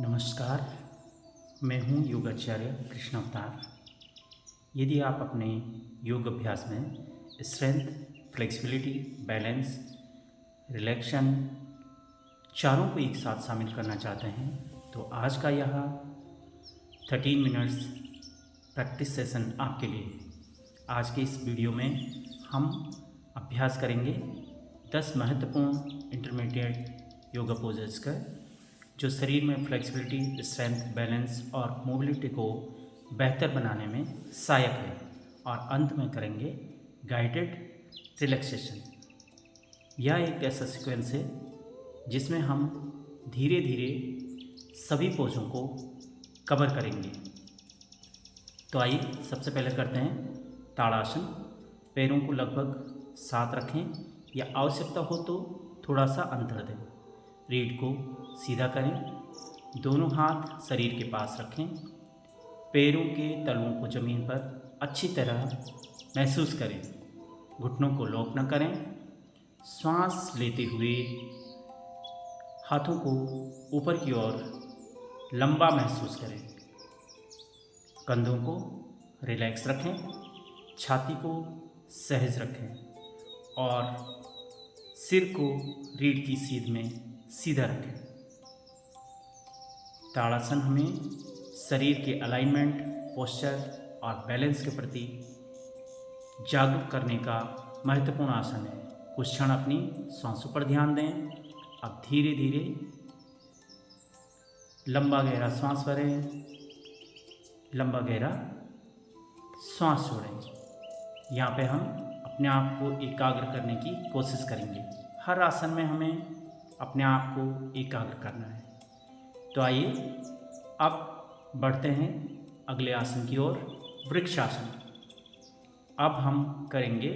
नमस्कार, मैं हूँ योगाचार्य कृष्ण अवतार। यदि आप अपने योग अभ्यास में स्ट्रेंथ, फ्लेक्सिबिलिटी, बैलेंस, रिलैक्शन चारों को एक साथ शामिल करना चाहते हैं तो आज का यह 13 मिनट्स प्रैक्टिस सेशन आपके लिए है। आज के इस वीडियो में हम अभ्यास करेंगे 10 महत्वपूर्ण इंटरमीडिएट योगा पोजेस का, जो शरीर में फ्लेक्सिबिलिटी, स्ट्रेंथ, बैलेंस और मोबिलिटी को बेहतर बनाने में सहायक है। और अंत में करेंगे गाइडेड रिलैक्सेशन। यह एक ऐसा सीक्वेंस है जिसमें हम धीरे धीरे सभी पोजों को कवर करेंगे। तो आइए सबसे पहले करते हैं ताड़ासन। पैरों को लगभग साथ रखें या आवश्यकता हो तो थोड़ा सा अंतर दें। रीढ़ को सीधा करें, दोनों हाथ शरीर के पास रखें, पैरों के तलुओं को ज़मीन पर अच्छी तरह महसूस करें, घुटनों को लॉक न करें। श्वास लेते हुए हाथों को ऊपर की ओर लंबा महसूस करें। कंधों को रिलैक्स रखें, छाती को सहज रखें और सिर को रीढ़ की सीध में सीधा रखें। ताड़ासन हमें शरीर के अलाइनमेंट, पोस्चर और बैलेंस के प्रति जागरूक करने का महत्वपूर्ण आसन है। कुछ क्षण अपनी सांसों पर ध्यान दें। अब धीरे धीरे लंबा गहरा सांस भरें, लंबा गहरा सांस छोड़ें। यहाँ पे हम अपने आप को एकाग्र करने की कोशिश करेंगे। हर आसन में हमें अपने आप को एकाग्र करना है। तो आइए अब बढ़ते हैं अगले आसन की ओर, वृक्षासन। अब हम करेंगे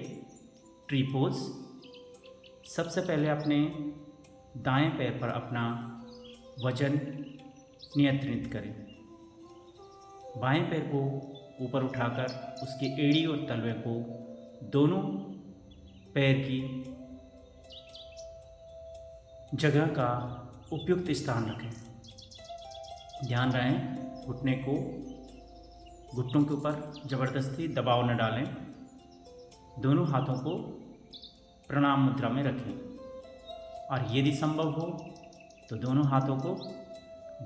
ट्री पोज। सबसे पहले अपने दाएं पैर पर अपना वजन नियंत्रित करें। बाएं पैर को ऊपर उठाकर उसकी एड़ी और तलवे को दोनों पैर की जगह का उपयुक्त स्थान रखें। ध्यान रहे घुटनों के ऊपर ज़बरदस्ती दबाव न डालें। दोनों हाथों को प्रणाम मुद्रा में रखें और यदि संभव हो तो दोनों हाथों को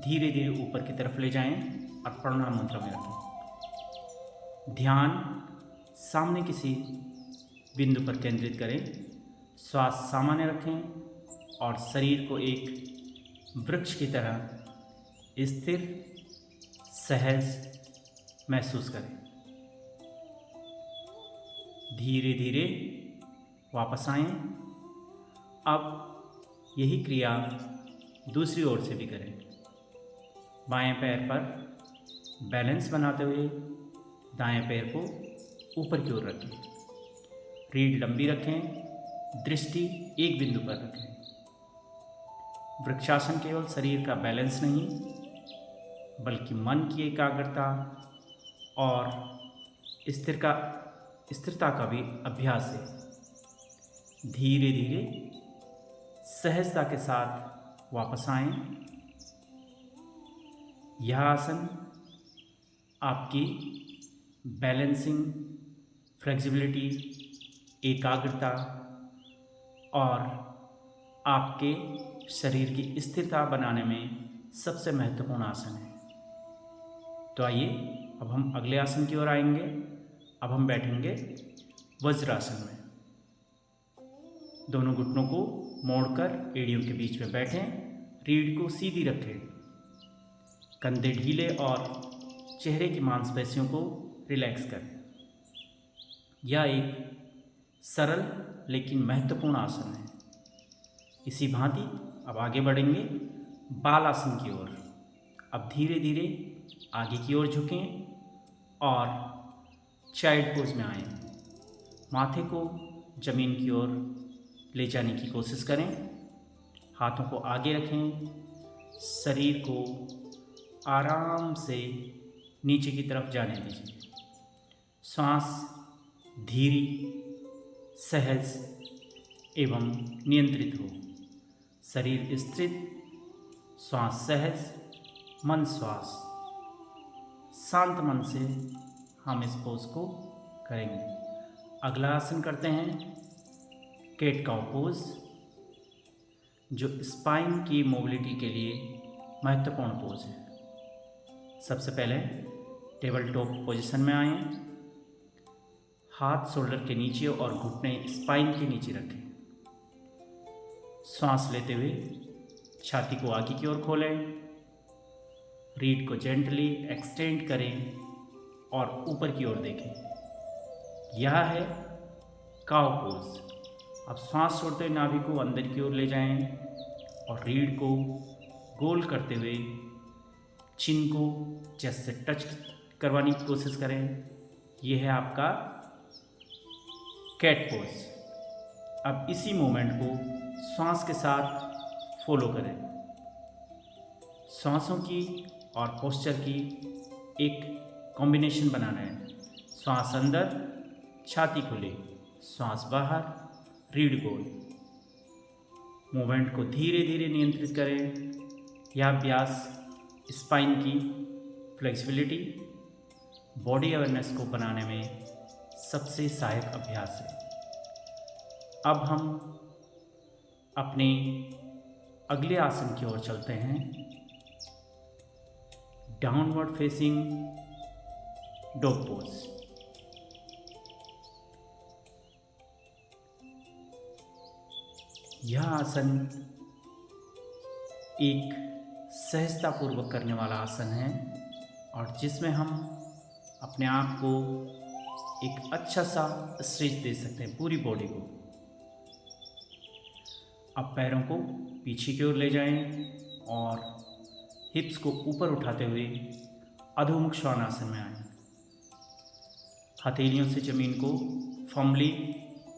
धीरे धीरे ऊपर की तरफ ले जाएं और प्रणाम मुद्रा में रखें। ध्यान सामने किसी बिंदु पर केंद्रित करें। श्वास सामान्य रखें और शरीर को एक वृक्ष की तरह स्थिर, सहज महसूस करें। धीरे धीरे वापस आएं। अब यही क्रिया दूसरी ओर से भी करें। बाएं पैर पर बैलेंस बनाते हुए दाएं पैर को ऊपर की ओर रखें। रीढ़ लंबी रखें, दृष्टि एक बिंदु पर रखें। वृक्षासन केवल शरीर का बैलेंस नहीं बल्कि मन की एकाग्रता और स्थिरता का भी अभ्यास है। धीरे धीरे सहजता के साथ वापस आएं। यह आसन आपकी बैलेंसिंग, फ्लेक्सिबिलिटी, एकाग्रता और आपके शरीर की स्थिरता बनाने में सबसे महत्वपूर्ण आसन है। तो आइए अब हम अगले आसन की ओर आएंगे। अब हम बैठेंगे वज्रासन में। दोनों घुटनों को मोड़कर एड़ियों के बीच में बैठें। रीढ़ को सीधी रखें, कंधे ढीले और चेहरे की मांसपेशियों को रिलैक्स करें। यह एक सरल लेकिन महत्वपूर्ण आसन है। इसी भांति अब आगे बढ़ेंगे बालासन की ओर। अब धीरे धीरे आगे की ओर झुकें और चाइल्ड पोज में आएं। माथे को ज़मीन की ओर ले जाने की कोशिश करें। हाथों को आगे रखें, शरीर को आराम से नीचे की तरफ जाने दीजिए। सांस धीरी, सहज एवं नियंत्रित हो। शरीर स्थिर, श्वास सहज मन श्वास, शांत मन से हम इस पोज को करेंगे। अगला आसन करते हैं कैट काउ पोज, जो स्पाइन की मोबिलिटी के लिए महत्वपूर्ण पोज है। सबसे पहले टेबल टॉप पोजीशन में आएं, हाथ शोल्डर के नीचे और घुटने स्पाइन के नीचे रखें। सांस लेते हुए छाती को आगे की ओर खोलें, रीढ़ को जेंटली एक्सटेंड करें और ऊपर की ओर देखें। यह है काउ पोज। अब सांस छोड़ते हुए नाभि को अंदर की ओर ले जाएं और रीढ़ को गोल करते हुए चिन को चेस्ट से टच करवाने की कोशिश करें। यह है आपका कैट पोज। अब इसी मोमेंट को सांस के साथ फॉलो करें। सांसों की और पोस्चर की एक कॉम्बिनेशन बनाना है। सांस अंदर, छाती खुले, सांस बाहर, रीढ़ गोल। मूवमेंट को धीरे धीरे नियंत्रित करें। यह अभ्यास स्पाइन की फ्लेक्सिबिलिटी, बॉडी अवेयरनेस को बनाने में सबसे सहायक अभ्यास है। अब हम अपने अगले आसन की ओर चलते हैं, डाउनवर्ड फेसिंग डॉग पोज। यह आसन एक सहजतापूर्वक करने वाला आसन है और जिसमें हम अपने आप को एक अच्छा सा स्ट्रेच दे सकते हैं, पूरी बॉडी को। अब पैरों को पीछे की ओर ले जाएं और हिप्स को ऊपर उठाते हुए अधोमुख श्वानासन में आएं। हथेलियों से ज़मीन को फर्मली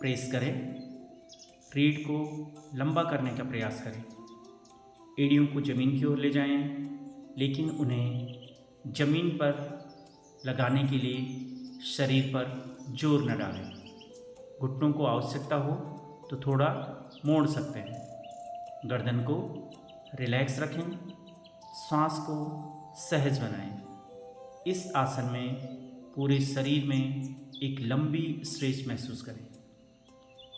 प्रेस करें। रीढ़ को लंबा करने का प्रयास करें। एड़ियों को ज़मीन की ओर ले जाएं, लेकिन उन्हें ज़मीन पर लगाने के लिए शरीर पर जोर न डालें। घुटनों को आवश्यकता हो तो थोड़ा मोड़ सकते हैं। गर्दन को रिलैक्स रखें, सांस को सहज बनाएं। इस आसन में पूरे शरीर में एक लंबी स्ट्रेच महसूस करें।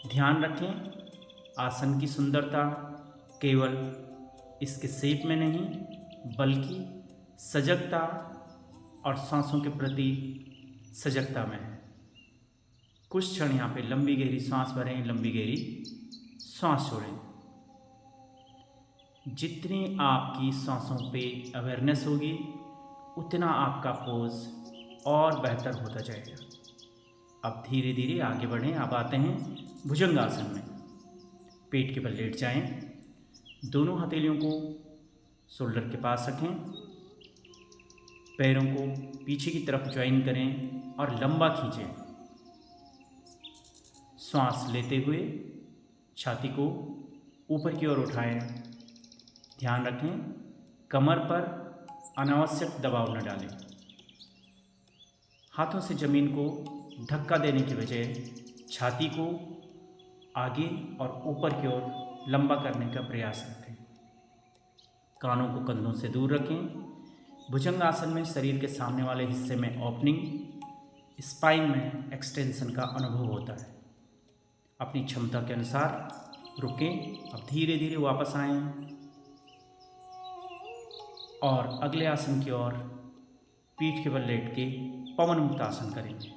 ध्यान रखें, आसन की सुंदरता केवल इसके शेप में नहीं, बल्कि सजगता और सांसों के प्रति सजगता में है। कुछ क्षण यहाँ पे लंबी गहरी सांस भरें, लंबी गहरी सांस छोड़ें। जितनी आपकी सांसों पे अवेयरनेस होगी, उतना आपका पोज और बेहतर होता जाएगा। अब धीरे धीरे आगे बढ़ें। अब आते हैं भुजंगासन में। पेट के बल लेट जाएं, दोनों हथेलियों को शोल्डर के पास रखें, पैरों को पीछे की तरफ ज्वाइन करें और लंबा खींचें। सांस लेते हुए छाती को ऊपर की ओर उठाएं। ध्यान रखें, कमर पर अनावश्यक दबाव न डालें। हाथों से ज़मीन को धक्का देने की बजाय छाती को आगे और ऊपर की ओर लंबा करने का प्रयास रखें। कानों को कंधों से दूर रखें। भुजंगासन में शरीर के सामने वाले हिस्से में ओपनिंग, स्पाइन में एक्सटेंशन का अनुभव होता है। अपनी क्षमता के अनुसार रुकें। अब धीरे धीरे वापस आएं और अगले आसन की ओर पीठ के बल लेट के पवन मुक्त आसन करेंगे।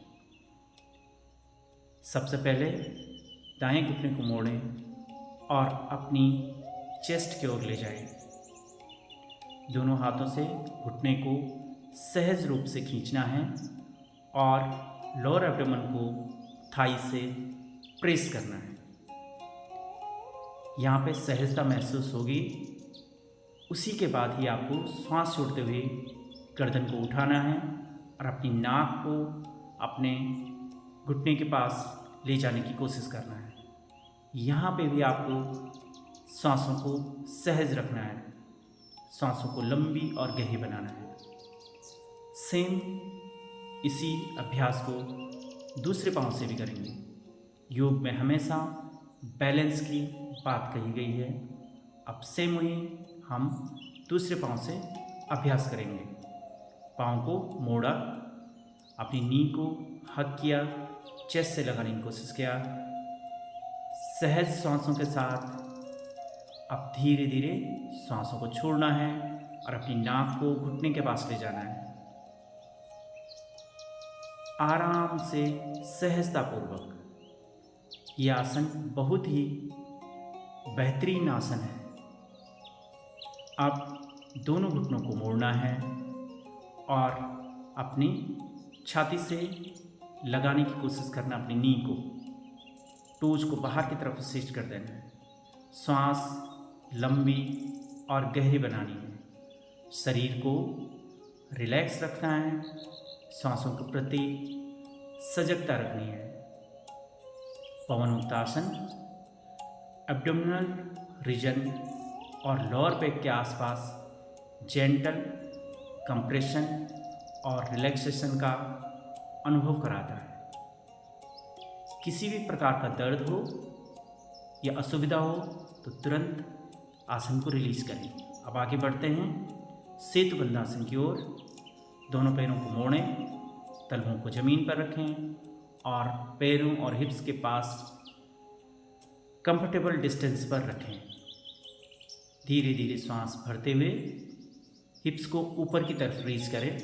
सबसे पहले दाएं घुटने को मोड़ें और अपनी चेस्ट की ओर ले जाएं। दोनों हाथों से घुटने को सहज रूप से खींचना है और लोअर एब्डोमेन को थाई से प्रेस करना है। यहाँ पे सहजता महसूस होगी। उसी के बाद ही आपको सांस छोड़ते हुए गर्दन को उठाना है और अपनी नाक को अपने घुटने के पास ले जाने की कोशिश करना है। यहाँ पे भी आपको सांसों को सहज रखना है, सांसों को लंबी और गहरी बनाना है। सेम इसी अभ्यास को दूसरे पाँव से भी करेंगे। योग में हमेशा बैलेंस की बात कही गई है। अब सेम वही हम दूसरे पाँव से अभ्यास करेंगे। पाँव को मोड़ा, अपनी नी को हक किया, चेस्ट से लगाने की कोशिश किया। सहज सांसों के साथ अब धीरे धीरे सांसों को छोड़ना है और अपनी नाक को घुटने के पास ले जाना है। आराम से सहजतापूर्वक। यह आसन बहुत ही बेहतरीन आसन है। अब दोनों घुटनों को मोड़ना है और अपनी छाती से लगाने की कोशिश करना, अपनी नी को, टोज को बाहर की तरफ शिफ्ट कर देना है। सांस लंबी और गहरी बनानी है। शरीर को रिलैक्स रखना है। सांसों के प्रति सजगता रखनी है। पवन मुक्तासन एब्डोमिनल रीजन और लोअर बैक के आसपास जेंटल कंप्रेशन और रिलैक्सेशन का अनुभव कराता है। किसी भी प्रकार का दर्द हो या असुविधा हो तो तुरंत आसन को रिलीज करें। अब आगे बढ़ते हैं सेतुबंधासन की ओर। दोनों पैरों को मोड़ें, तलवों को ज़मीन पर रखें और पैरों और हिप्स के पास कंफर्टेबल डिस्टेंस पर रखें। धीरे धीरे सांस भरते हुए हिप्स को ऊपर की तरफ रीच करें।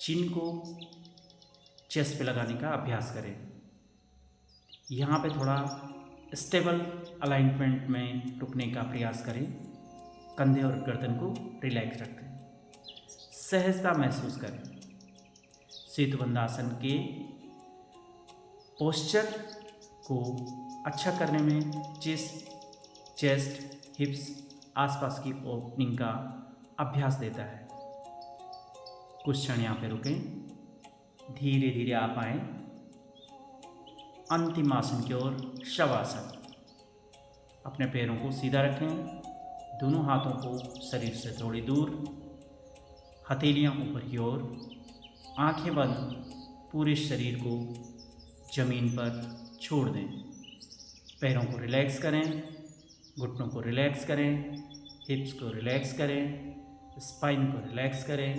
चिन को चेस्ट पे लगाने का अभ्यास करें। यहाँ पे थोड़ा स्टेबल अलाइनमेंट में रुकने का प्रयास करें। कंधे और गर्दन को रिलैक्स रखें। सहजता महसूस करें। सेतुबंधासन के पोस्चर को अच्छा करने में चेस्ट, हिप्स, आसपास की ओपनिंग का अभ्यास देता है। कुछ क्षण यहाँ पे रुकें। धीरे धीरे आप आएं अंतिम आसन की ओर, शवासन। अपने पैरों को सीधा रखें, दोनों हाथों को शरीर से थोड़ी दूर, हथेलियां ऊपर की ओर, आंखें बंद, पूरे शरीर को जमीन पर छोड़ दें। पैरों को रिलैक्स करें, घुटनों को रिलैक्स करें, हिप्स को रिलैक्स करें, स्पाइन को रिलैक्स करें।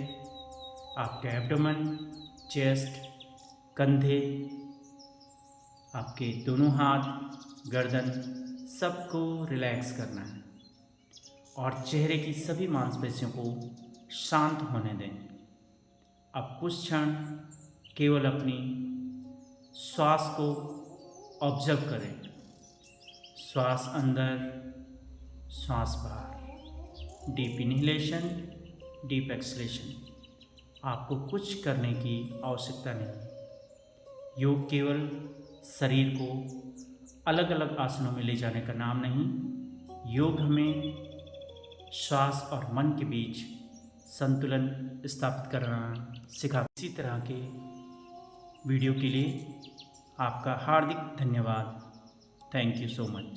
आपके एब्डोमेन, चेस्ट, कंधे, आपके दोनों हाथ, गर्दन, सबको रिलैक्स करना है और चेहरे की सभी मांसपेशियों को शांत होने दें। अब कुछ क्षण केवल अपनी श्वास को ऑब्जर्व करें। श्वास अंदर, श्वास बाहर, डीप इनहेलेशन, डीप एक्सलेशन। आपको कुछ करने की आवश्यकता नहीं। योग केवल शरीर को अलग अलग आसनों में ले जाने का नाम नहीं। योग हमें श्वास और मन के बीच संतुलन स्थापित करना सिखाता है। इसी तरह के वीडियो के लिए आपका हार्दिक धन्यवाद। Thank you so much.